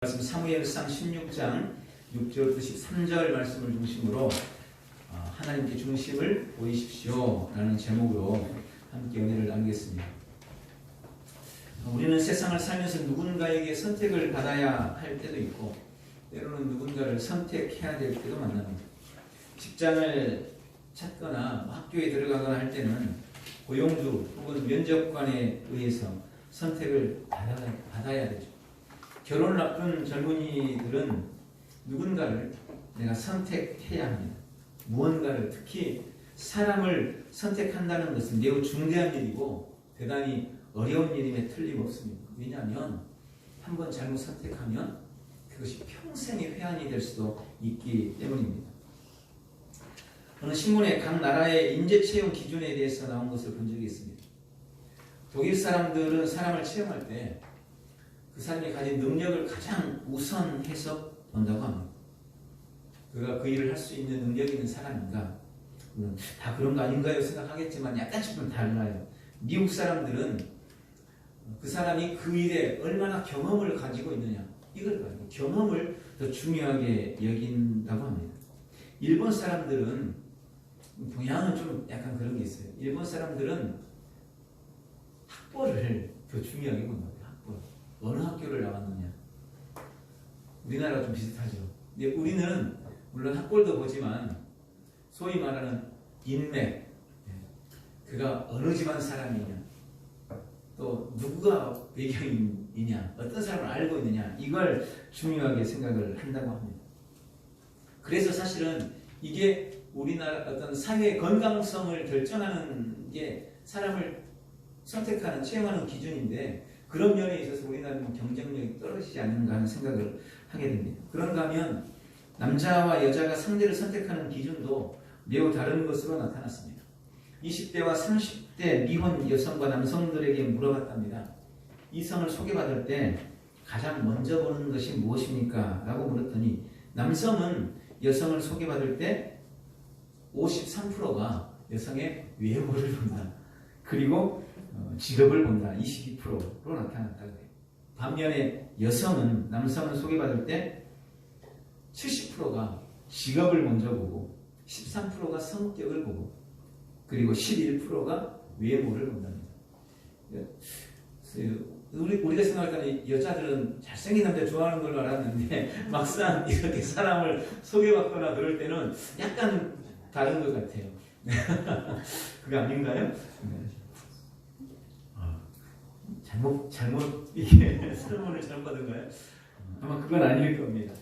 말씀 사무엘상 16장 6절부터 13절 말씀을 중심으로 하나님께 중심을 보이십시오 라는 제목으로 함께 은혜를 나누겠습니다. 우리는 세상을 살면서 누군가에게 선택을 받아야 할 때도 있고 때로는 누군가를 선택해야 될 때도 만납니다. 직장을 찾거나 학교에 들어가거나 할 때는 고용주 혹은 면접관에 의해서 선택을 받아야 되죠. 결혼을 앞둔 젊은이들은 누군가를 내가 선택해야 합니다. 무언가를, 특히 사람을 선택한다는 것은 매우 중대한 일이고 대단히 어려운 일임에 틀림없습니다. 왜냐하면 한번 잘못 선택하면 그것이 평생의 회한이 될 수도 있기 때문입니다. 어느 신문에 각 나라의 인재 채용 기준에 대해서 나온 것을 본 적이 있습니다. 독일 사람들은 사람을 채용할 때 그 사람이 가진 능력을 가장 우선해서 본다고 합니다. 그가 그 일을 할 수 있는 능력이 있는 사람인가? 물론 다 그런 거 아닌가요? 생각하겠지만 약간씩 좀 달라요. 미국 사람들은 그 사람이 그 일에 얼마나 경험을 가지고 있느냐, 이걸 가지고 경험을 더 중요하게 여긴다고 합니다. 일본 사람들은 동양은 좀 약간 그런 게 있어요. 일본 사람들은 학벌을 더 중요하게 본다고요. 어느 학교를 나왔느냐. 우리나라가 좀 비슷하죠. 근데 우리는 물론 학벌도 보지만 소위 말하는 인맥, 그가 어느 집안 사람이냐, 또 누구가 배경이냐, 어떤 사람을 알고 있느냐, 이걸 중요하게 생각을 한다고 합니다. 그래서 사실은 이게 우리나라 어떤 사회의 건강성을 결정하는 게 사람을 선택하는, 채용하는 기준인데, 그런 면에 있어서 우리나라는 경쟁력이 떨어지지 않는가 하는 생각을 하게 됩니다. 그런가 하면 남자와 여자가 상대를 선택하는 기준도 매우 다른 것으로 나타났습니다. 20대와 30대 미혼 여성과 남성들에게 물어봤답니다. 이성을 소개받을 때 가장 먼저 보는 것이 무엇입니까? 라고 물었더니 남성은 여성을 소개받을 때 53%가 여성의 외모를 본다. 그리고 직업을 본다. 22%로 나타났다고 해요. 반면에 여성은, 남성은 소개받을 때 70%가 직업을 먼저 보고 13%가 성격을 보고 그리고 11%가 외모를 본답니다. 우리가 생각할 때는 여자들은 잘생긴 남자 좋아하는 걸로 알았는데 막상 이렇게 사람을 소개받거나 그럴 때는 약간 다른 것 같아요. 그거 아닌가요? 잘못 이게 설문을 잘못 받은가요? 아마 그건 아닐 겁니다.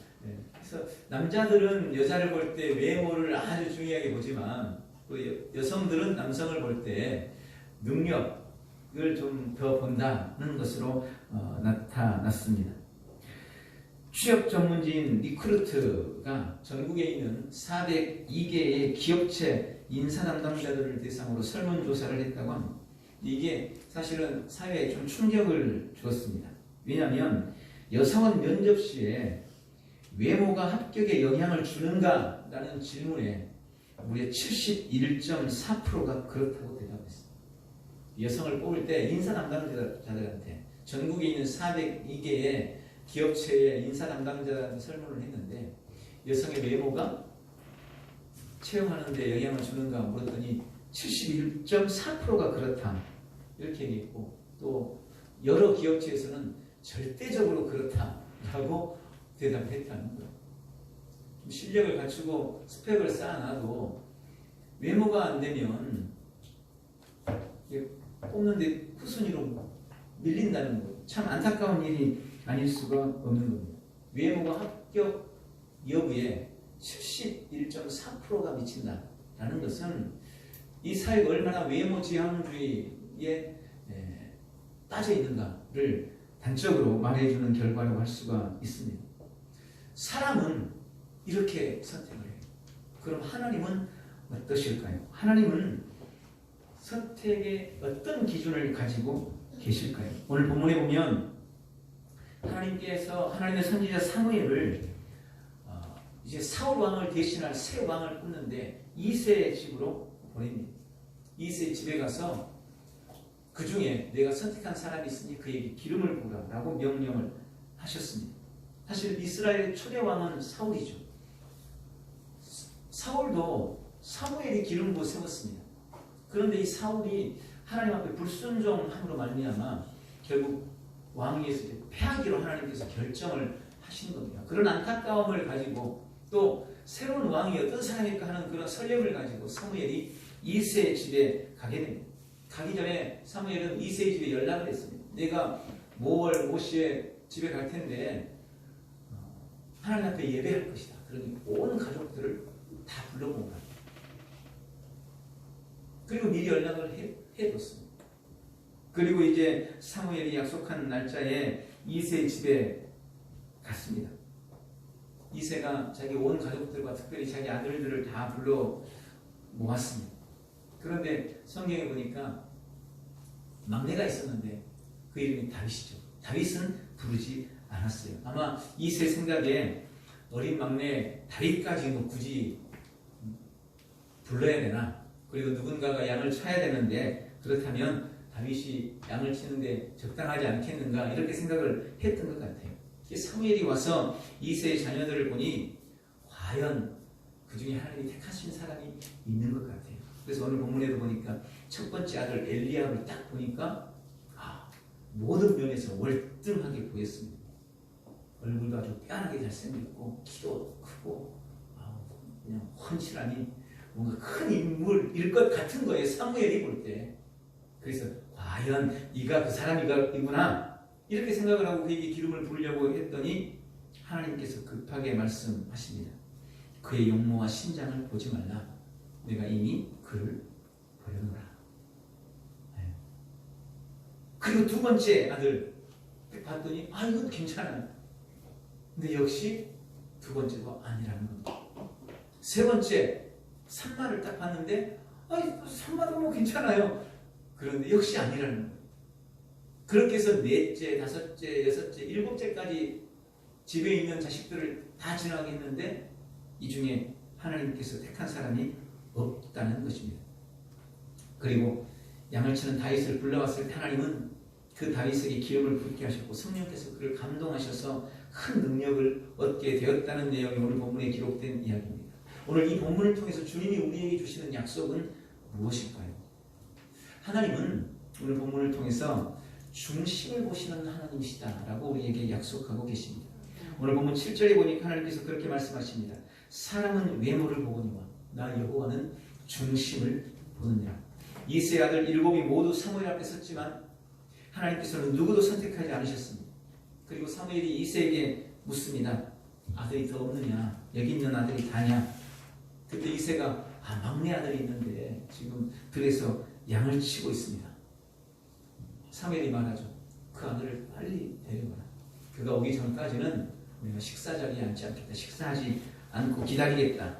그래서 남자들은 여자를 볼 때 외모를 아주 중요하게 보지만 여성들은 남성을 볼 때 능력을 좀 더 본다는 것으로 나타났습니다. 취업 전문지인 리크루트가 전국에 있는 402개의 기업체 인사 담당자들을 대상으로 설문조사를 했다고 합니다. 이게 사실은 사회에 좀 충격을 주었습니다. 왜냐하면 여성은 면접 시에 외모가 합격에 영향을 주는가? 라는 질문에 무려 71.4%가 그렇다고 대답했습니다. 여성을 뽑을 때 인사 담당자들한테 전국에 있는 402개의 기업체의 인사 담당자들한테 설문을 했는데 여성의 외모가 채용하는 데 영향을 주는가 물었더니 71.4%가 그렇다 이렇게 얘기했고, 또 여러 기업체에서는 절대적으로 그렇다라고 대답을 했다는 거예요. 좀 실력을 갖추고 스펙을 쌓아놔도 외모가 안 되면 뽑는데 후순위로 밀린다는 거예요. 참 안타까운 일이 아닐 수가 없는 겁니다. 외모가 합격 여부에 71.4%가 미친다라는 것은 이 사회가 얼마나 외모 지향주의에 빠져 있는가를 단적으로 말해주는 결과라고 할 수가 있습니다. 사람은 이렇게 선택을 해요. 그럼 하나님은 어떠실까요? 하나님은 선택에 어떤 기준을 가지고 계실까요? 오늘 본문에 보면 하나님께서 하나님의 선지자 사무엘을 이제 사울 왕을 대신할 새 왕을 뽑는데 이새의 집으로 보냅니다. 이새의 집에 가서 그 중에 내가 선택한 사람이 있으니 그에게 기름을 부으라 라고 명령을 하셨습니다. 사실 이스라엘의 초대 왕은 사울이죠. 사울도 사무엘이 기름 부어 세웠습니다. 그런데 이 사울이 하나님 앞에 불순종함으로 말미암아 결국 왕위에서 패하기로 하나님께서 결정을 하신 겁니다. 그런 안타까움을 가지고 또 새로운 왕이 어떤 사람일까 하는 그런 설렘을 가지고 사무엘이 이새의 집에 가게 됩니다. 가기 전에 사무엘은 이새의 집에 연락을 했습니다. 내가 모월 모시의 집에 갈 텐데 하나님 앞에 예배할 것이다. 그러니 온 가족들을 다 불러모으라. 그리고 미리 연락을 해뒀습니다. 그리고 이제 사무엘이 약속한 날짜에 이새의 집에 갔습니다. 이새가 자기 온 가족들과 특별히 자기 아들들을 다 불러 모았습니다. 그런데 성경에 보니까 막내가 있었는데 그 이름이 다윗이죠. 다윗은 부르지 않았어요. 아마 이새 생각에 어린 막내 다윗까지 뭐 굳이 불러야 되나? 그리고 누군가가 양을 쳐야 되는데 그렇다면 다윗이 양을 치는데 적당하지 않겠는가? 이렇게 생각을 했던 것 같아요. 사무엘이 와서 이새의 자녀들을 보니 과연 그 중에 하나님이 택하신 사람이 있는 것 같아요. 그래서 오늘 본문에도 보니까 첫 번째 아들 엘리압을 딱 보니까 모든 면에서 월등하게 보였습니다. 얼굴도 아주 빼어나게 잘생겼고 키도 크고 그냥 훤칠하니 뭔가 큰 인물일 것 같은 거예요. 사무엘이 볼 때. 그래서 과연 이가 그 사람이구나 이렇게 생각을 하고 그에게 기름을 부으려고 했더니 하나님께서 급하게 말씀하십니다. 그의 용모와 신장을 보지 말라. 내가 이미 그를 버려놓으라. 그리고 두 번째 아들 봤더니 이건 괜찮아요. 근데 역시 두 번째도 아니라는 겁니다. 세 번째 산마를 딱 봤는데 산마도 뭐 괜찮아요. 그런데 역시 아니라는 거예요. 그렇게 해서 넷째, 다섯째, 여섯째, 일곱째까지 집에 있는 자식들을 다 지나게 했는데 이 중에 하나님께서 택한 사람이 없다는 것입니다. 그리고 양을 치는 다윗을 불러왔을 때 하나님은 그 다윗에게 기름을 붓게 하셨고 성령께서 그를 감동하셔서 큰 능력을 얻게 되었다는 내용이 오늘 본문에 기록된 이야기입니다. 오늘 이 본문을 통해서 주님이 우리에게 주시는 약속은 무엇일까요? 하나님은 오늘 본문을 통해서 중심을 보시는 하나님이시다라고 우리에게 약속하고 계십니다. 오늘 본문 7절에 보니까 하나님께서 그렇게 말씀하십니다. 사람은 외모를 보거니와 나 여호와는 중심을 보느니라. 이새의 아들 일곱이 모두 사무엘 앞에 섰지만 하나님께서는 누구도 선택하지 않으셨습니다. 그리고 사무엘이 이새에게 묻습니다. 아들이 더 없느냐? 여기 있는 아들이 다냐? 그때 이새가 막내 아들이 있는데 지금 들에서 양을 치고 있습니다. 사무엘이 말하죠. 그 아들을 빨리 데려와라. 그가 오기 전까지는 내가 식사 자리에 앉지 않겠다. 식사하지 않고 기다리겠다.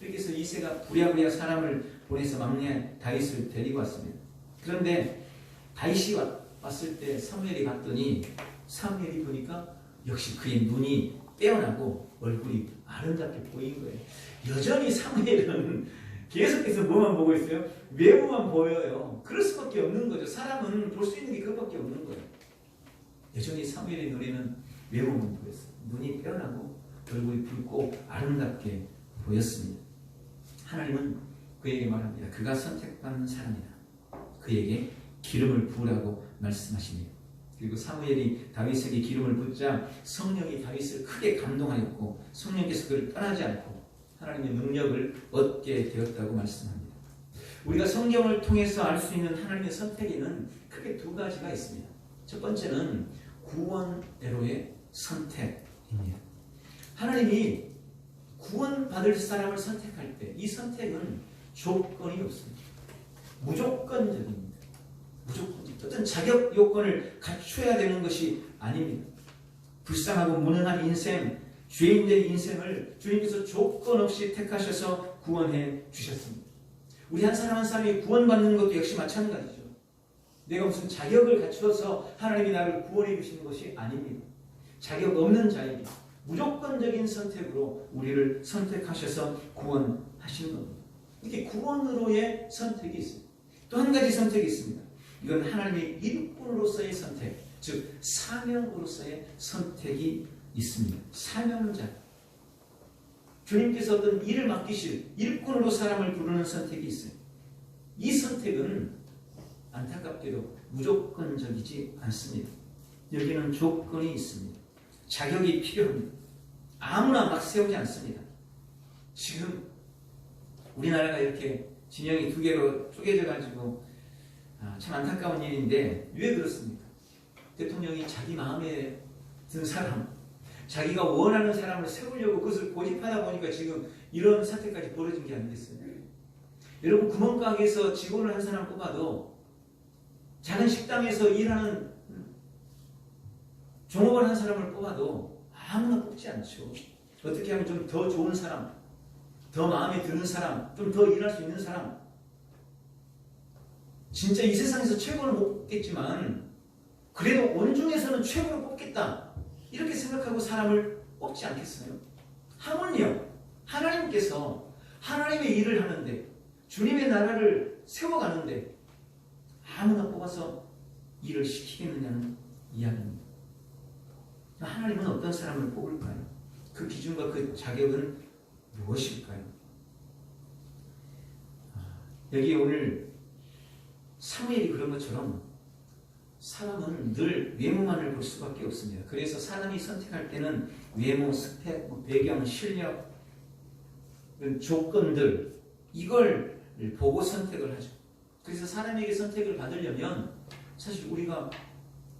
이렇게 해서 이새가 부랴부랴 사람을 보내서 막내 다윗을 데리고 왔습니다. 그런데 다윗이 왔을 때 사무엘이 봤더니 사무엘이 보니까 역시 그의 눈이 빼어나고 얼굴이 아름답게 보인 거예요. 여전히 사무엘은 계속해서 뭐만 보고 있어요? 외모만 보여요. 그럴 수밖에 없는 거죠. 사람은 볼 수 있는 게 그것밖에 없는 거예요. 여전히 사무엘의 눈에는 외모만 보였어요. 눈이 빼어나고 얼굴이 붉고 아름답게 보였습니다. 하나님은 그에게 말합니다. 그가 선택받는 사람이다. 그에게 기름을 부으라고 말씀하십니다. 그리고 사무엘이 다윗에게 기름을 붓자 성령이 다윗을 크게 감동하였고 성령께서 그를 떠나지 않고 하나님의 능력을 얻게 되었다고 말씀합니다. 우리가 성경을 통해서 알 수 있는 하나님의 선택에는 크게 두 가지가 있습니다. 첫 번째는 구원대로의 선택입니다. 하나님이 구원받을 사람을 선택할 때 이 선택은 조건이 없습니다. 무조건적입니다. 무조건적. 어떤 자격 요건을 갖춰야 되는 것이 아닙니다. 불쌍하고 무능한 인생, 죄인된 인생을 주님께서 조건 없이 택하셔서 구원해 주셨습니다. 우리 한 사람 한 사람이 구원받는 것도 역시 마찬가지죠. 내가 무슨 자격을 갖추어서 하나님이 나를 구원해 주시는 것이 아닙니다. 자격 없는 자에게 무조건적인 선택으로 우리를 선택하셔서 구원하시는 겁니다. 이렇게 구원으로의 선택이 있습니다. 또 한 가지 선택이 있습니다. 이건 하나님의 일꾼으로서의 선택, 즉 사명으로서의 선택이 있습니다. 사명자. 주님께서 어떤 일을 맡기실 일꾼으로 사람을 부르는 선택이 있어요. 이 선택은 안타깝게도 무조건적이지 않습니다. 여기는 조건이 있습니다. 자격이 필요합니다. 아무나 막 세우지 않습니다. 지금 우리나라가 이렇게 진영이 두 개로 쪼개져 가지고 참 안타까운 일인데 왜 그렇습니까? 대통령이 자기 마음에 든 사람, 자기가 원하는 사람을 세우려고 그것을 고집하다 보니까 지금 이런 사태까지 벌어진 게 아니겠어요? 여러분, 구멍가게에서 직원을 한 사람 뽑아도 작은 식당에서 일하는 종업원 한 사람을 뽑아도 아무나 뽑지 않죠. 어떻게 하면 좀 더 좋은 사람, 더 마음에 드는 사람, 좀 더 일할 수 있는 사람, 진짜 이 세상에서 최고는 못 뽑겠지만 그래도 원중에서는 최고로 뽑겠다 이렇게 생각하고 사람을 뽑지 않겠어요? 하물며 하나님께서 하나님의 일을 하는데 주님의 나라를 세워가는데 아무나 뽑아서 일을 시키겠느냐는 이야기입니다. 하나님은 어떤 사람을 뽑을까요? 그 기준과 그 자격은 무엇일까요? 여기 오늘 사무엘이 그런 것처럼 사람은 늘 외모만을 볼 수밖에 없습니다. 그래서 사람이 선택할 때는 외모, 스펙, 배경, 실력, 조건들 이걸 보고 선택을 하죠. 그래서 사람에게 선택을 받으려면 사실 우리가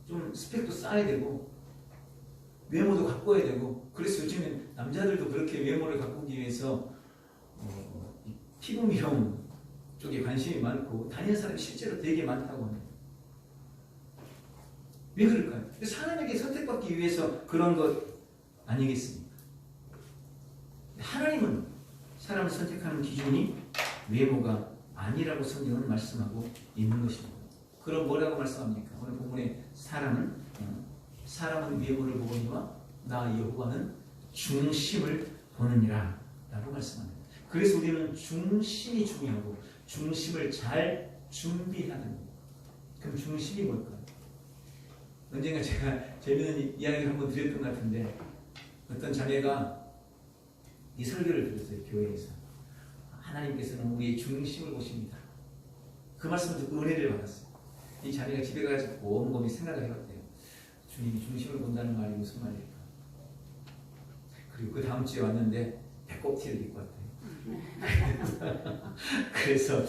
좀 스펙도 쌓아야 되고 외모도 가꿔야 되고, 그래서 요즘엔 남자들도 그렇게 외모를 가꾸기 위해서 피부 미용 쪽에 관심이 많고 다니는 사람이 실제로 되게 많다고 합니다. 왜 그럴까요? 사람에게 선택받기 위해서 그런 것 아니겠습니까? 하나님은 사람을 선택하는 기준이 외모가 아니라고 성경은 말씀하고 있는 것입니다. 그럼 뭐라고 말씀합니까? 오늘 본문에 사람은 외모를 보거니와 나 여호와는 중심을 보느니라 라고 말씀합니다. 그래서 우리는 중심이 중요하고 중심을 잘 준비해야 됩니다. 그럼 중심이 뭘까요? 언젠가 제가 재미있는 이야기를 한번 드렸던 것 같은데 어떤 자매가 이 설교를 들었어요. 교회에서. 하나님께서는 우리의 중심을 보십니다. 그 말씀을 듣고 은혜를 받았어요. 이 자매가 집에 가서 곰곰이 생각을 해봤대요. 주님이 중심을 본다는 말이 무슨 말일까? 그리고 그 다음 주에 왔는데 배꼽티를 입고 왔대요. 그래서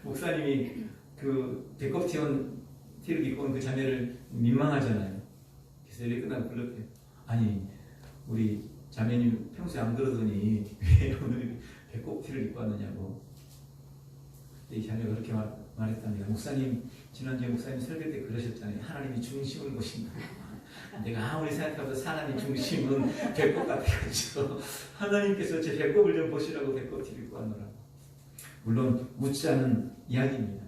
목사님이 그 배꼽티 온 티를 입고 온 그 자매를 민망하잖아요. 그래서 예배 끝나고 불렀대요. 아니 우리 자매님 평소에 안 그러더니 왜 오늘 배꼽티를 입고 왔느냐고. 근데 이 자매가 그렇게 말했답니다. 목사님 지난주에 목사님 설교 때 그러셨잖아요. 하나님이 중심을 보신다. 내가 아무리 생각해도 사람의 중심은 배꼽 같아가지고 하나님께서 제 배꼽을 좀 보시라고 배꼽티를 입고 왔노라. 물론 묻지 않은 이야기입니다.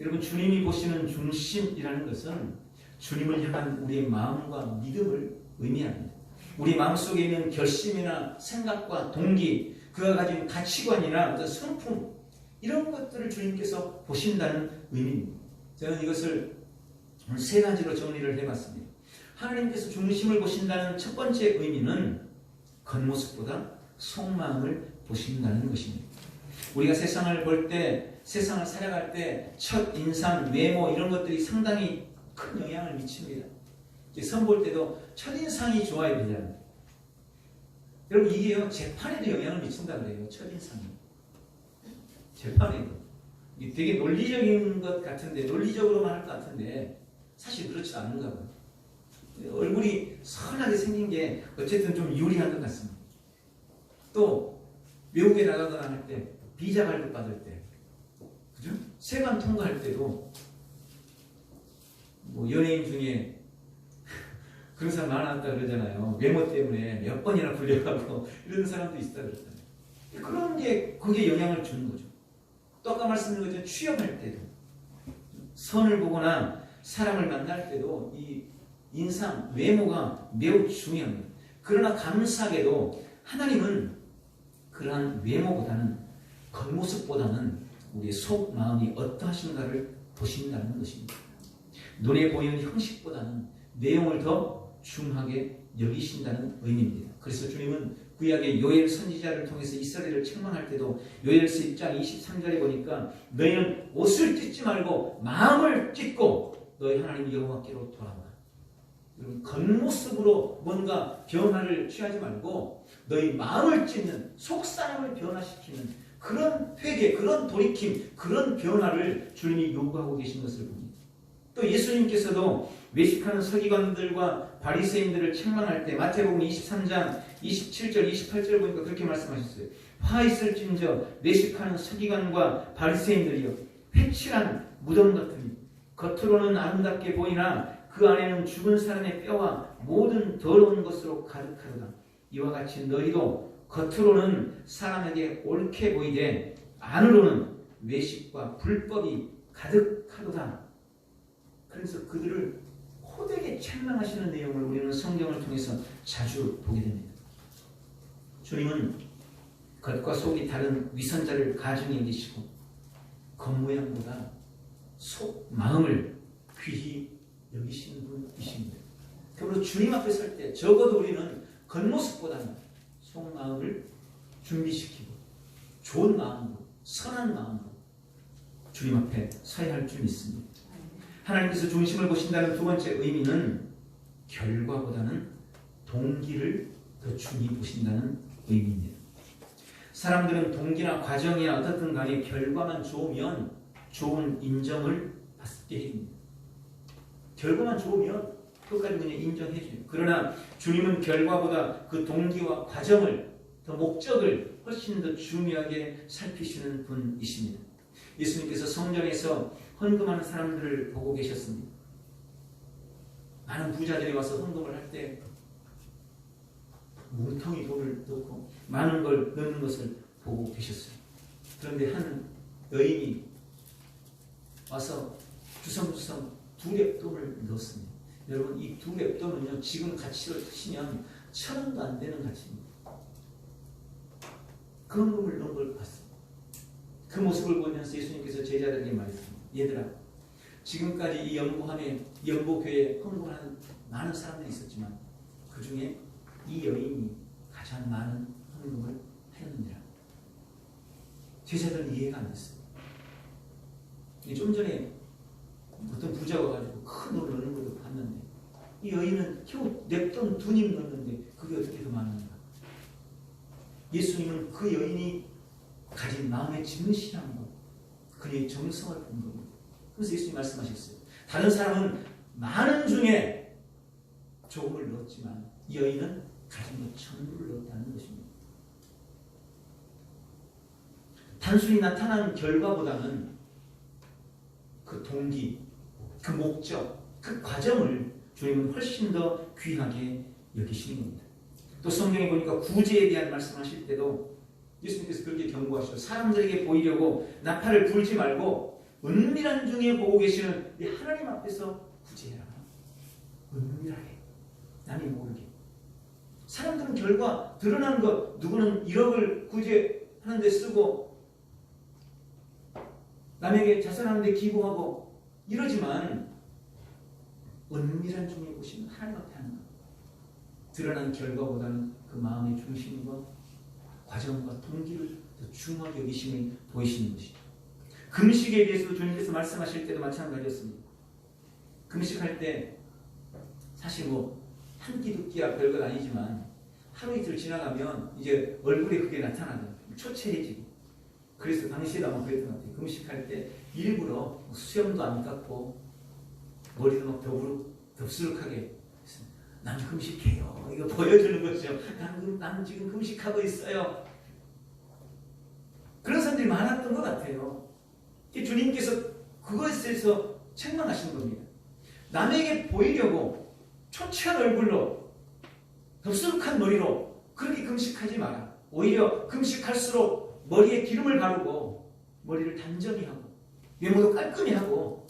여러분, 주님이 보시는 중심이라는 것은 주님을 향한 우리의 마음과 믿음을 의미합니다. 우리 마음속에 있는 결심이나 생각과 동기, 그가 가진 가치관이나 어떤 성품, 이런 것들을 주님께서 보신다는 의미입니다. 저는 이것을 오늘 세 가지로 정리를 해봤습니다. 하나님께서 중심을 보신다는 첫 번째 의미는 겉모습보다 속마음을 보신다는 것입니다. 우리가 세상을 볼 때, 세상을 살아갈 때 첫 인상, 외모 이런 것들이 상당히 큰 영향을 미칩니다. 선 볼 때도 첫 인상이 좋아야 되잖아요. 여러분, 이게요 재판에도 영향을 미친다 그래요. 첫 인상이 재판에도 이게 되게 논리적인 것 같은데, 논리적으로만 할 것 같은데 사실 그렇지 않은가 봐요. 얼굴이 선하게 생긴 게 어쨌든 좀 유리한 것 같습니다. 또 외국에 나가거나 할 때 비자 발급 받을 때, 그죠? 세관 통과할 때도 뭐 연예인 중에 그런 사람 많았다 그러잖아요. 외모 때문에 몇 번이나 불려가고 이런 사람도 있다 그러잖아요. 그런 게 거기에 영향을 주는 거죠. 또 아까 말씀드린 것처럼 취업할 때도 선을 보거나 사람을 만날 때도 이 인상, 외모가 매우 중요합니다. 그러나 감사하게도 하나님은 그러한 외모보다는 겉모습보다는 우리의 속 마음이 어떠하신가를 보신다는 것입니다. 눈에 보이는 형식보다는 내용을 더 중하게 여기신다는 의미입니다. 그래서 주님은 구약의 요엘 선지자를 통해서 이스라엘을 책망할 때도 요엘서 1장 23절에 보니까 너희는 옷을 찢지 말고 마음을 찢고 너희 하나님 여호와께로 돌아와. 여러분, 겉모습으로 뭔가 변화를 취하지 말고 너희 마음을 찢는, 속사람을 변화시키는 그런 회개, 그런 돌이킴, 그런 변화를 주님이 요구하고 계신 것을 봅니다. 또 예수님께서도 외식하는 서기관들과 바리새인들을 책망할 때 마태복음 23장 27절 28절 보니까 그렇게 말씀하셨어요. 화 있을진저 외식하는 서기관과 바리새인들이여, 회칠한 무덤 같으니 겉으로는 아름답게 보이나 그 안에는 죽은 사람의 뼈와 모든 더러운 것으로 가득하도다. 이와 같이 너희도 겉으로는 사람에게 옳게 보이되 안으로는 외식과 불법이 가득하도다. 그래서 그들을 호되게 책망하시는 내용을 우리는 성경을 통해서 자주 보게 됩니다. 주님은 겉과 속이 다른 위선자를 가증히 여기시고 겉모양보다 속 마음을 귀히 여기시는 분이십니다. 그러므로 주님 앞에 설 때 적어도 우리는 겉모습보다는 속마음을 준비시키고 좋은 마음으로, 선한 마음으로 주님 앞에 서야 할 줄 믿습니다. 하나님께서 중심을 보신다는 두 번째 의미는 결과보다는 동기를 더 중히 보신다는 의미입니다. 사람들은 동기나 과정이나 어떻든 간에 결과만 좋으면 좋은 인정을 받게 해줍니다. 결과만 좋으면 그것까지 그냥 인정해줘요. 그러나 주님은 결과보다 그 동기와 과정을, 더 목적을 훨씬 더 중요하게 살피시는 분이십니다. 예수님께서 성전에서 헌금하는 사람들을 보고 계셨습니다. 많은 부자들이 와서 헌금을 할 때 뭉텅이 돈을 넣고 많은 걸 넣는 것을 보고 계셨어요. 그런데 한 여인이 와서 주섬주섬 2렙돈을 넣었습니다. 여러분, 이 2렙돈은요, 지금 가치로 치면 1,000원도 안 되는 가치입니다. 그 헌금을 넣은 걸 봤습니다. 그 모습을 보면서 예수님께서 제자들에게 말했습니다. 얘들아, 지금까지 이 연보교회에 헌금하는 많은 사람들이 있었지만 그 중에 이 여인이 가장 많은 헌금을 하였느니라. 제자들은 이해가 안 됐어요. 좀 전에 어떤 부자가 가지고 큰 돈을 넣는 것도 봤는데 이 여인은 겨우 냅돈 2입 넣었는데 그게 어떻게 더 많은가. 예수님은 그 여인이 가진 마음에 짙은 신앙과 그의 정성을 본 겁니다. 그래서 예수님 말씀하셨어요. 다른 사람은 많은 중에 조금을 넣었지만 이 여인은 가진 것 전부를 넣었다는 것입니다. 단순히 나타난 결과보다는 그 동기, 그 목적, 그 과정을 주님은 훨씬 더 귀하게 여기시는 겁니다. 또 성경에 보니까 구제에 대한 말씀하실 때도 예수님께서 그렇게 경고하시죠. 사람들에게 보이려고 나팔을 불지 말고 은밀한 중에 보고 계시는 이 하나님 앞에서 구제해라. 은밀하게, 남이 모르게. 사람들은 결과 드러나는 것, 누구는 1억을 구제하는 데 쓰고 남에게 자선하는 데 기부하고 이러지만 은밀한 중에 보시면 하나님 앞에 하는 것. 드러난 결과보다는 그 마음의 중심과 과정과 동기를 더 중하게 여기심을 보이시는 것이죠. 금식에 대해서도 주님께서 말씀하실 때도 마찬가지였습니다. 금식할 때 사실 한 끼 두 끼야 별것 아니지만 하루 이틀 지나가면 이제 얼굴에 그게 나타나요. 초췌해지고. 그래서 당시에도 아마 그랬던 것 같아요. 금식할 때 일부러 수염도 안 깎고 머리도 막 덥수룩하게 난 금식해요. 이거 보여주는 거죠. 난 지금 금식하고 있어요. 그런 사람들이 많았던 것 같아요. 주님께서 그것에 대해서 책망하시는 겁니다. 남에게 보이려고 초췌한 얼굴로 덥수룩한 머리로 그렇게 금식하지 마라. 오히려 금식할수록 머리에 기름을 바르고 머리를 단정히 하고 외모도 깔끔히 하고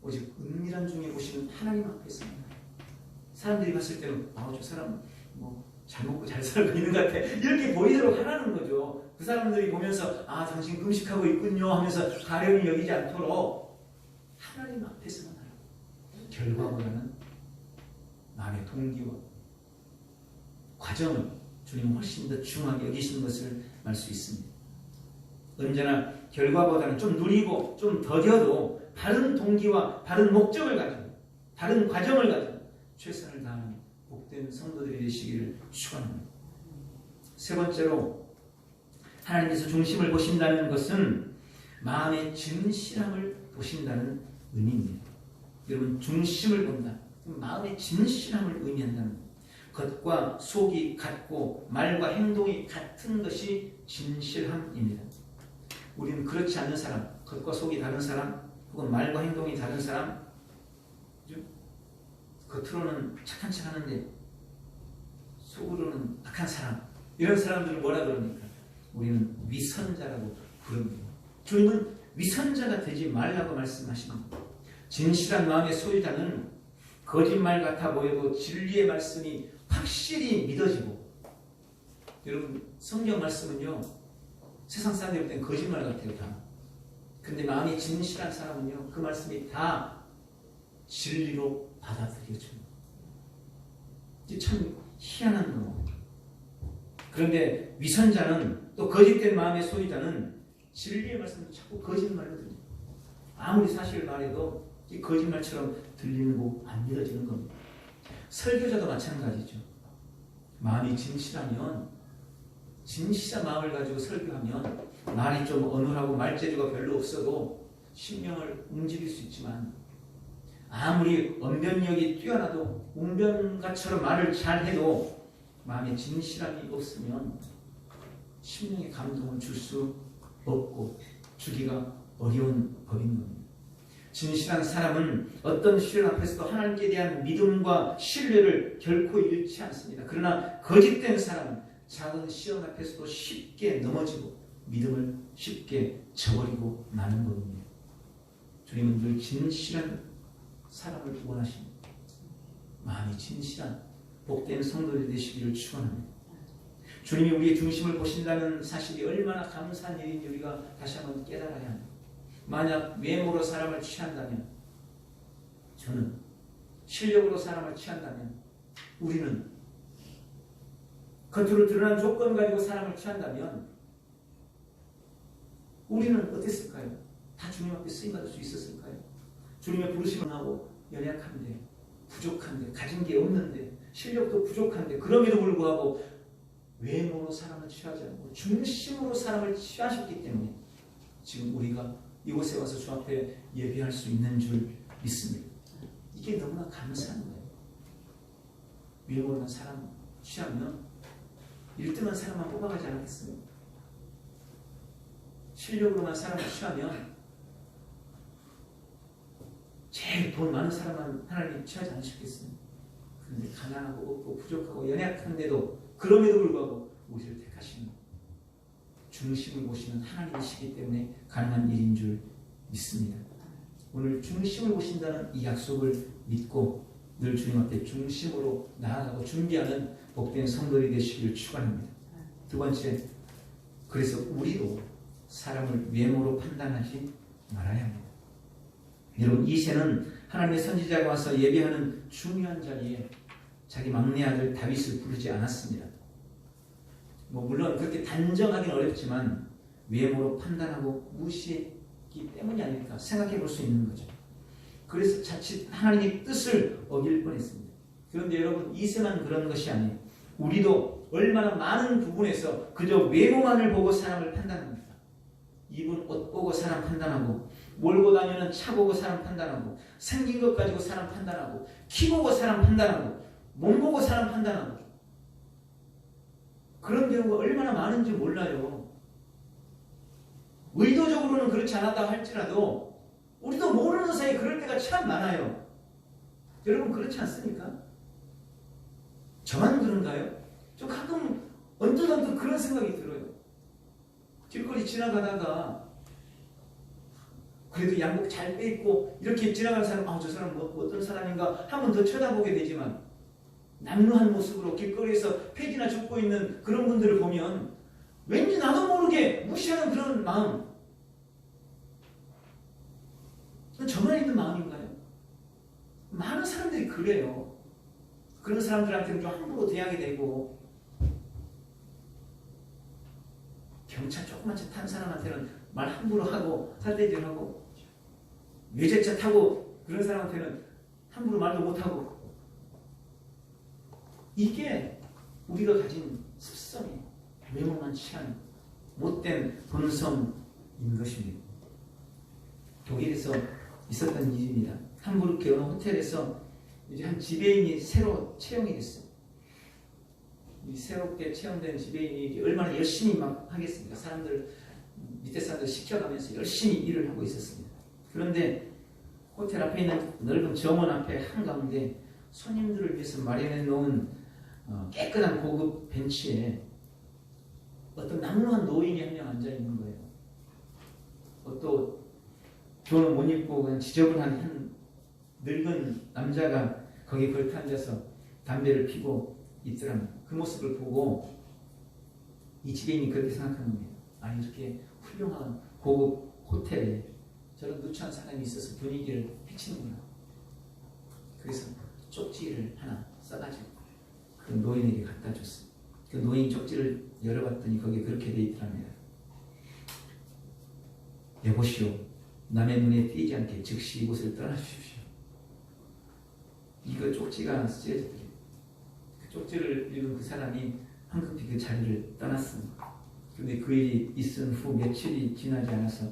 오직 은밀한 중에 보시는 하나님 앞에서 사람들이 봤을 때는 저 사람 잘 먹고 잘 살고 있는 것 같아 이렇게 보이도록 하라는 거죠. 그 사람들이 보면서 당신 금식하고 있군요 하면서 가려움이 여기지 않도록 하나님 앞에서만 하라고. 결과보다는 마음의 동기와 과정을 주님은 훨씬 더 중요하게 여기시는 것을 알 수 있습니다. 언제나 결과보다는 좀 누리고 좀 더뎌도 바른 동기와 바른 목적을 가지고 바른 과정을 가지고 최선을 다하는 복된 성도들이 되시기를 축원합니다. 세 번째로 하나님께서 중심을 보신다는 것은 마음의 진실함을 보신다는 의미입니다. 여러분, 중심을 본다. 마음의 진실함을 의미한다는 것. 겉과 속이 같고 말과 행동이 같은 것이 진실함입니다. 우리는 그렇지 않는 사람, 겉과 속이 다른 사람, 혹은 말과 행동이 다른 사람, 겉으로는 착한 척 하는데 속으로는 악한 사람, 이런 사람들을 뭐라 그럽니까? 우리는 위선자라고 부릅니다. 주님은 위선자가 되지 말라고 말씀하십니다. 진실한 마음의 소유자는 거짓말 같아 보여도 진리의 말씀이 확실히 믿어지고, 여러분 성경 말씀은요 세상 사람들이 볼 땐 거짓말 같아요 다. 근데 마음이 진실한 사람은요 그 말씀이 다 진리로 받아들여집니다. 이게 참 희한한 겁니다. 그런데 위선자는, 또 거짓된 마음의 소유자는 진리의 말씀을 자꾸 거짓말로 들립니다. 아무리 사실을 말해도 이 거짓말처럼 들리고 안 믿어지는 겁니다. 설교자도 마찬가지죠. 마음이 진실하면, 진실한 마음을 가지고 설교하면 말이 좀 어눌하고 말재주가 별로 없어도 심령을 움직일 수 있지만, 아무리 언변력이 뛰어나도 웅변가처럼 말을 잘해도 마음에 진실함이 없으면 심령에 감동을 줄 수 없고 주기가 어려운 법인 겁니다. 진실한 사람은 어떤 시련 앞에서도 하나님께 대한 믿음과 신뢰를 결코 잃지 않습니다. 그러나 거짓된 사람은 작은 시련 앞에서도 쉽게 넘어지고 믿음을 쉽게 저버리고 마는 겁니다. 주님은 늘 진실한 사람을 원하십니다. 마음이 진실한 복된 성도들이 되시기를 축원합니다. 주님이 우리의 중심을 보신다는 사실이 얼마나 감사한 일인지 우리가 다시 한번 깨달아야 합니다. 만약 외모로 사람을 취한다면, 저는 실력으로 사람을 취한다면, 우리는 겉으로 드러난 조건 가지고 사람을 취한다면 우리는 어땠을까요? 다 주님 앞에 쓰임받을 수 있었을까요? 주님의 부르심을 하고 연약한데, 부족한데, 가진 게 없는데, 실력도 부족한데, 그럼에도 불구하고 외모로 사람을 취하지 않고 중심으로 사람을 취하셨기 때문에 지금 우리가 이곳에 와서 주 앞에 예배할 수 있는 줄 믿습니다. 이게 너무나 감사한 거예요. 외모로만 사람 취하면 1등한 사람만 뽑아가지 않겠습니까? 실력으로만 사람을 취하면 제일 돈 많은 사람만 하나님 취하지 않으셨겠습니까? 그런데 가난하고 없고 부족하고 연약한데도 그럼에도 불구하고 우리를 택하시는 중심을 보시는 하나님이시기 때문에 가능한 일인 줄 믿습니다. 오늘 중심을 보신다는 이 약속을 믿고 늘 주님 앞에 중심으로 나아가고 준비하는 복된 성도들이 되시기를 축원합니다. 두 번째, 그래서 우리도 사람을 외모로 판단하지 말아야 합니다. 여러분, 이새는 하나님의 선지자가 와서 예배하는 중요한 자리에 자기 막내 아들 다윗을 부르지 않았습니다. 물론 그렇게 단정하기는 어렵지만 외모로 판단하고 무시했기 때문이 아닐까 생각해 볼 수 있는 거죠. 그래서 자칫 하나님의 뜻을 어길 뻔했습니다. 그런데 여러분, 이새만 그런 것이 아니에요. 우리도 얼마나 많은 부분에서 그저 외모만을 보고 사람을 판단합니다. 입은 옷 보고 사람 판단하고, 몰고 다니는 차 보고 사람 판단하고, 생긴 것 가지고 사람 판단하고, 키 보고 사람 판단하고, 몸 보고 사람 판단하고, 그런 경우가 얼마나 많은지 몰라요. 의도적으로는 그렇지 않았다 할지라도 우리도 모르는 사이에 그럴 때가 참 많아요. 여러분, 그렇지 않습니까? 저만 그런가요? 저 가끔 언뜻 그런 생각이 들어요. 길거리 지나가다가 그래도 양복 잘 빼입고 이렇게 지나가는 사람, 저 사람 어떤 사람인가 한 번 더 쳐다보게 되지만, 남루한 모습으로 길거리에서 폐지나 줍고 있는 그런 분들을 보면 왠지 나도 모르게 무시하는 그런 마음, 저만 있는 마음인가요? 많은 사람들이 그래요. 그런 사람들한테는 좀 함부로 대하게 되고 경차 조그만 차 탄 사람한테는 말 함부로 하고 삿대질하고, 외제차 타고 그런 사람한테는 함부로 말도 못하고, 이게 우리가 가진 습성이에요. 외모만 취한 못된 본성인 것입니다. 독일에서 있었던 일입니다. 함부르크 어느 호텔에서 이제 한 지배인이 새로 채용이 됐어요. 이 새롭게 채용된 지배인이 얼마나 열심히 막 하겠습니까? 사람들, 밑에 사람들 시켜가면서 열심히 일을 하고 있었습니다. 그런데 호텔 앞에 있는 넓은 정원 앞에 한가운데 손님들을 위해서 마련해 놓은 깨끗한 고급 벤치에 어떤 남루한 노인이 한 명 앉아 있는 거예요. 또 교는 못 입고 그냥 지저분한 한 늙은 남자가 거기 걸터 앉아서 담배를 피고 있더랍니다. 그 모습을 보고 이 지배인이 그렇게 생각한 겁니다. 아, 이렇게 훌륭한 고급 호텔에 저런 누추한 사람이 있어서 분위기를 해치는구나. 그래서 쪽지를 하나 써가지고 그 노인에게 갖다 줬어요. 그 노인 쪽지를 열어봤더니 거기에 그렇게 돼 있더랍니다. 여보시오, 남의 눈에 띄지 않게 즉시 이곳을 떠나주십시오. 이거 쪽지가 쓰여졌더래요. 그 쪽지를 읽은 그 사람이 황급히 그 자리를 떠났습니다. 그런데 그 일이 있은 후 며칠이 지나지 않아서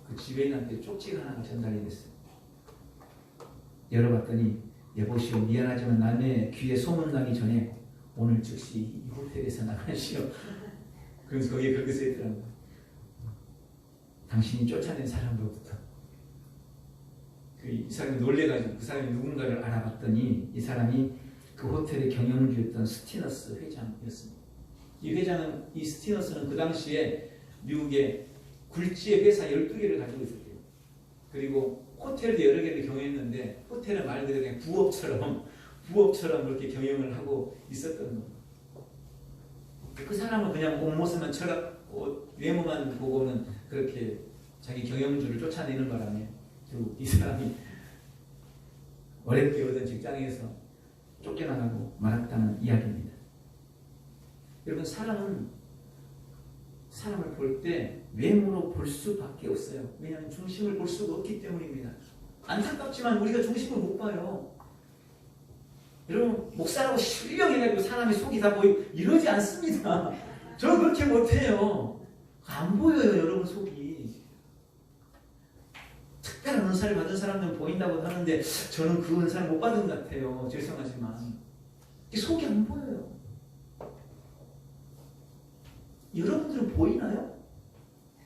그 지배인한테 쪽지가 하나가 전달이 됐어요. 열어봤더니 여보시오, 미안하지만 남의 귀에 소문나기 전에 오늘 즉시 이 호텔에서 나가시오. 그래서 거기에 그렇게 써있더라고요. 당신이 쫓아낸 사람으로부터. 이 사람이 놀래가지고 그 사람이 누군가를 알아봤더니 이 사람이 그 호텔의 경영주였던 스티너스 회장이었습니다. 이 회장은, 이 스티너스는 그 당시에 미국의 굴지의 회사 12개를 가지고 있었대요. 그리고 호텔도 여러 개를 경영했는데 호텔은 말 그대로 그냥 부업처럼 그렇게 경영을 하고 있었던 겁니다. 그 사람은 그냥 옷모습만 외모만 보고는 그렇게 자기 경영주를 쫓아내는 바람에 결국 이 사람이 어렵게 얻은 직장에서 쫓겨나가고 말았다는 이야기입니다. 여러분, 사람은 사람을 볼 때 외모로 볼 수밖에 없어요. 왜냐하면 중심을 볼 수가 없기 때문입니다. 안타깝지만 우리가 중심을 못 봐요. 여러분, 목사라고 신령해가지고 사람의 속이 다 보이고 이러지 않습니다. 저 그렇게 못해요. 안 보여요, 여러분 속이. 특별한 은사를 받은 사람들은 보인다고 하는데 저는 그 은사를 못 받은 것 같아요. 죄송하지만 속이 안 보여요. 여러분들은 보이나요?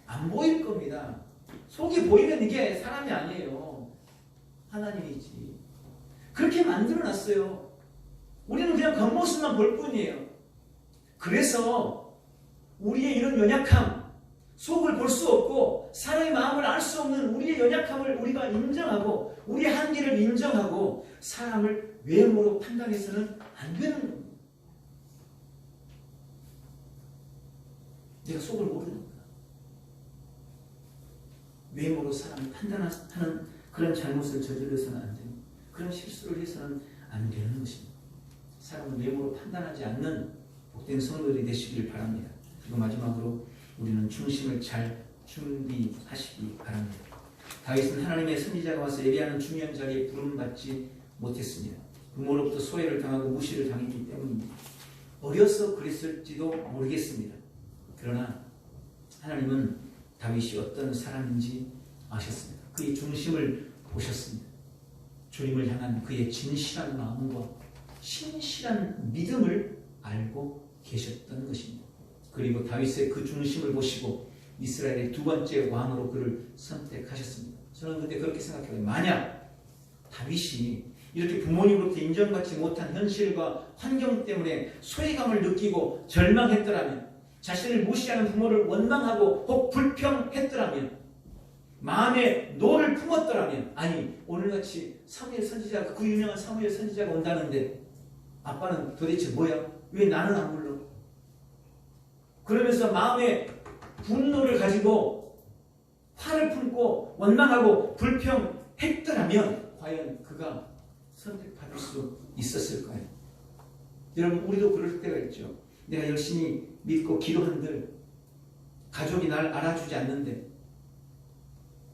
안 보일 겁니다. 속이 보이는 이게 사람이 아니에요. 하나님이지. 그렇게 만들어놨어요. 우리는 그냥 겉모습만 볼 뿐이에요. 그래서 우리의 이런 연약함, 속을 볼 수 없고 사람의 마음을 알 수 없는 우리의 연약함을 우리가 인정하고 우리의 한계를 인정하고 사람을 외모로 판단해서는 안 되는 겁니다. 내가 속을 모르니까. 외모로 사람을 판단하는 그런 잘못을 저질러서는 안 되는, 그런 실수를 해서는 안 되는 것입니다. 사람을 외모로 판단하지 않는 복된 성도들이 되시길 바랍니다. 그리고 마지막으로 우리는 중심을 잘 준비하시기 바랍니다. 다윗은 하나님의 선지자가 와서 예배하는 중요한 자리에 부름받지 못했습니다. 부모로부터 소외를 당하고 무시를 당했기 때문입니다. 어려서 그랬을지도 모르겠습니다. 그러나 하나님은 다윗이 어떤 사람인지 아셨습니다. 그의 중심을 보셨습니다. 주님을 향한 그의 진실한 마음과 신실한 믿음을 알고 계셨던 것입니다. 그리고 다윗의 그 중심을 보시고 이스라엘의 두 번째 왕으로 그를 선택하셨습니다. 저는 그때 그렇게 생각해요. 만약 다윗이 이렇게 부모님으로부터 인정받지 못한 현실과 환경 때문에 소외감을 느끼고 절망했더라면, 자신을 무시하는 부모를 원망하고 혹 불평했더라면, 마음에 노를 품었더라면, 아니 오늘같이 사무엘 선지자, 그 유명한 사무엘 선지자가 온다는데 아빠는 도대체 뭐야? 왜 나는 안 불러? 그러면서 마음에 분노를 가지고 화를 품고 원망하고 불평했더라면 과연 그가 선택받을 수 있었을까요? 여러분, 우리도 그럴 때가 있죠. 내가 열심히 믿고 기도한들 가족이 날 알아주지 않는데,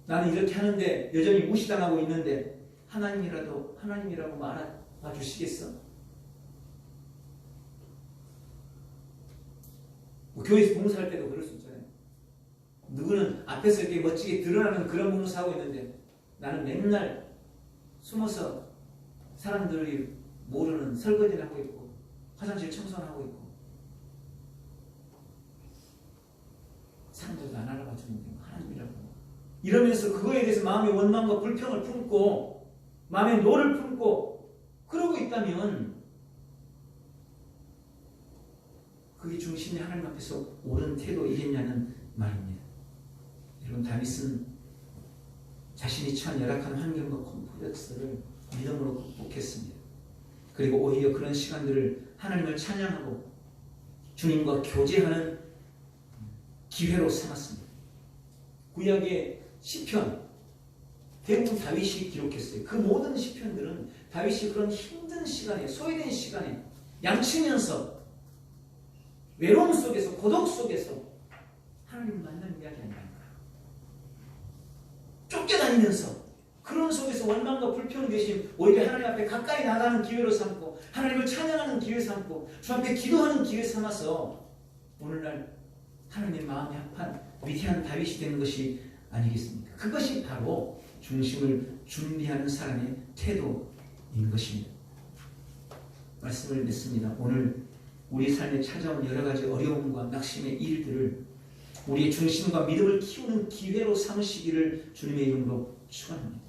나는 이렇게 하는데 여전히 무시당하고 있는데 하나님이라고 알아봐 주시겠어? 뭐 교회에서 봉사할 때도 그럴 수 있잖아요. 누구는 앞에서 이렇게 멋지게 드러나는 그런 봉사하고 있는데 나는 맨날 숨어서 사람들이 모르는 설거지를 하고 있고 화장실 청소를 하고 있고 사람들도 안 알아봐 주는데 하나님이라고 이러면서 그거에 대해서 마음의 원망과 불평을 품고 마음의 노를 품고 그러고 있다면 그게 중심이 하나님 앞에서 옳은 태도이겠냐는 말입니다. 여러분, 다윗은 자신이 처한 열악한 환경과 콤플렉스를 믿음으로 극복했습니다. 그리고 오히려 그런 시간들을 하나님을 찬양하고 주님과 교제하는 기회로 삼았습니다. 구약의 시편 대부분 다윗이 기록했어요. 그 모든 시편들은 다윗이 그런 힘든 시간에, 소외된 시간에 양치면서 외로움 속에서, 고독 속에서 하나님을 만나는 이야기 아닌가요? 쫓겨다니면서 그런 속에서 원망과 불평 대신 오히려 하나님 앞에 가까이 나가는 기회로 삼고 하나님을 찬양하는 기회 삼고 주 앞에 기도하는 기회 삼아서 오늘날 하나님 마음이 합한 위대한 다윗이 되는 것이 아니겠습니까? 그것이 바로 중심을 준비하는 사람의 태도인 것입니다. 말씀을 맺습니다. 오늘 우리 삶에 찾아온 여러 가지 어려움과 낙심의 일들을 우리의 중심과 믿음을 키우는 기회로 삼으시기를 주님의 이름으로 축원합니다.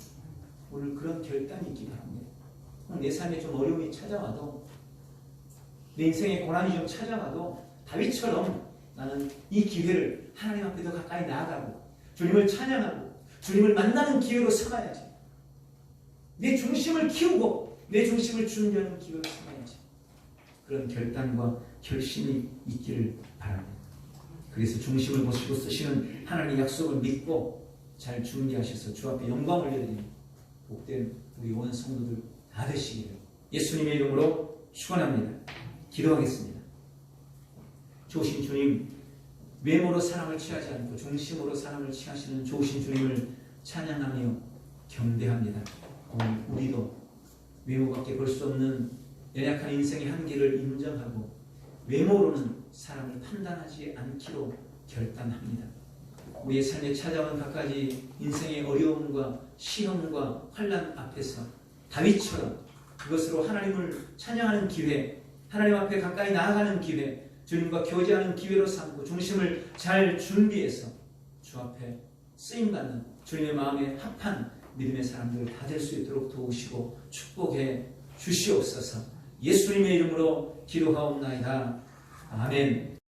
오늘 그런 결단이 있기 바랍니다. 내 삶에 좀 어려움이 찾아와도 내 인생에 고난이 좀 찾아와도 다윗처럼 나는 이 기회를 하나님 앞에 더 가까이 나아가고 주님을 찬양하고 주님을 만나는 기회로 삼아야지. 내 중심을 키우고 내 중심을 준비하는 기회로 삼아야지. 그런 결단과 결심이 있기를 바랍니다. 그래서 중심을 보시고 쓰시는 하나님의 약속을 믿고 잘 준비하셔서 주 앞에 영광을 올려드리는 복된 우리 온 성도들 다 되시기를 예수님의 이름으로 축원합니다. 기도하겠습니다. 좋으신 주님, 외모로 사랑을 취하지 않고 중심으로 사랑을 취하시는 좋으신 주님을 찬양하며 경배합니다. 오늘 우리도 외모밖에 볼 수 없는 연약한 인생의 한계를 인정하고 외모로는 사람을 판단하지 않기로 결단합니다. 우리의 삶에 찾아온 각가지 인생의 어려움과 시험과 환난 앞에서 다윗처럼 그것으로 하나님을 찬양하는 기회, 하나님 앞에 가까이 나아가는 기회, 주님과 교제하는 기회로 삼고 중심을 잘 준비해서 주 앞에 쓰임받는 주님의 마음에 합한 믿음의 사람들 다 될 수 있도록 도우시고 축복해 주시옵소서. 예수님의 이름으로 기도하옵나이다. 아멘.